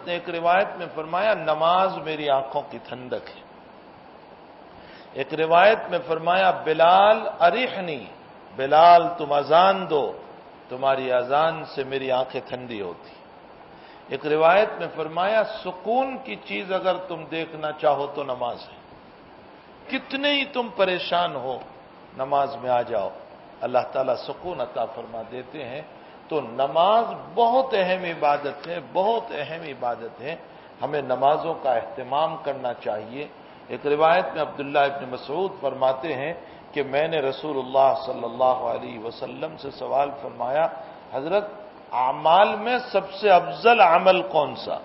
نے ایک روایت میں فرمایا نماز میری آنکھوں کی ٹھنڈک ہے، ایک روایت میں فرمایا بلال ارحنی، بلال تم اذان دو، تمہاری اذان سے میری آنکھیں ٹھنڈی ہوتی۔ ایک روایت میں فرمایا سکون کی چیز اگر تم دیکھنا چاہو تو نماز ہے، کتنے ہی تم پریشان ہو نماز میں آ جاؤ، اللہ تعالیٰ سکون عطا فرما دیتے ہیں۔ تو نماز بہت اہم عبادت ہے، بہت اہم عبادت ہے، ہمیں نمازوں کا اہتمام کرنا چاہیے۔ ایک روایت میں عبداللہ ابن مسعود فرماتے ہیں کہ میں نے رسول اللہ صلی اللہ علیہ وسلم سے سوال فرمایا، حضرت اعمال میں سب سے افضل عمل کون سا،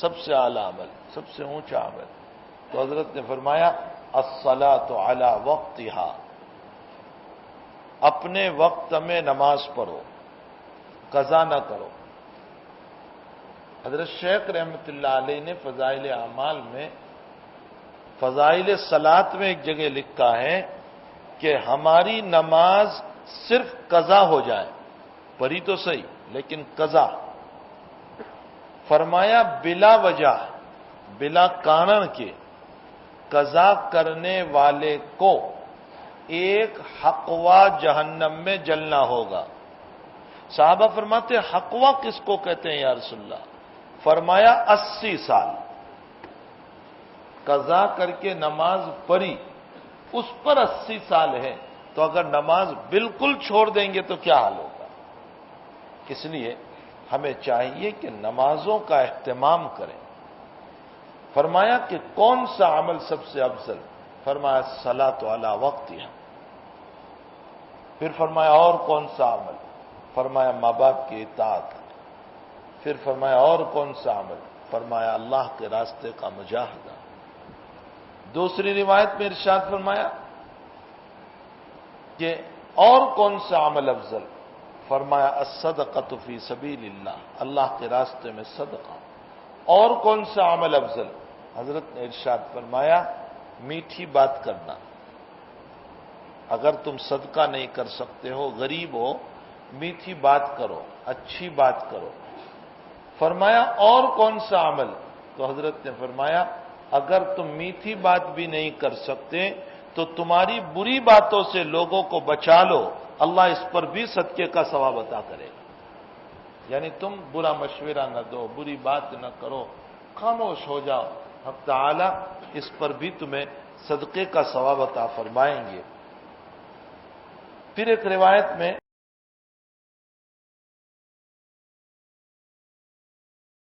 سب سے اعلیٰ عمل، سب سے اونچا عمل؟ تو حضرت نے فرمایا الصلاۃ علی وقتہا، اپنے وقت میں نماز پڑھو، قضا نہ کرو۔ حضرت شیخ رحمۃ اللہ علیہ نے فضائل اعمال میں، فضائل صلاۃ میں ایک جگہ لکھا ہے کہ ہماری نماز صرف قضا ہو جائے، پڑھی تو صحیح لیکن قضا، فرمایا بلا وجہ، بلا کارن کے قضا کرنے والے کو ایک حقوا جہنم میں جلنا ہوگا۔ صحابہ فرماتے حقوا کس کو کہتے ہیں یا رسول اللہ؟ فرمایا 80 سال قضا کر کے نماز پڑھی، اس پر 80 سال ہے، تو اگر نماز بالکل چھوڑ دیں گے تو کیا حال ہوگا؟ اس لیے ہمیں چاہیے کہ نمازوں کا اہتمام کریں۔ فرمایا کہ کون سا عمل سب سے افضل؟ فرمایا الصلاۃ علی وقتہا۔ پھر فرمایا اور کون سا عمل؟ فرمایا ماں باپ کی اطاعت۔ پھر فرمایا اور کون سا عمل؟ فرمایا اللہ کے راستے کا مجاہدہ۔ دوسری روایت میں ارشاد فرمایا کہ اور کون سا عمل افضل؟ فرمایا الصدقۃ فی سبیل اللہ، اللہ کے راستے میں صدقہ۔ اور کون سا عمل افضل؟ حضرت نے ارشاد فرمایا میٹھی بات کرنا، اگر تم صدقہ نہیں کر سکتے ہو، غریب ہو، میٹھی بات کرو، اچھی بات کرو۔ فرمایا اور کون سا عمل؟ تو حضرت نے فرمایا اگر تم میٹھی بات بھی نہیں کر سکتے تو تمہاری بری باتوں سے لوگوں کو بچا لو، اللہ اس پر بھی صدقے کا ثواب عطا کرے گا۔ یعنی تم برا مشورہ نہ دو، بری بات نہ کرو، خاموش ہو جاؤ، حق تعالی اس پر بھی تمہیں صدقے کا ثواب عطا فرمائیں گے۔ پھر ایک روایت میں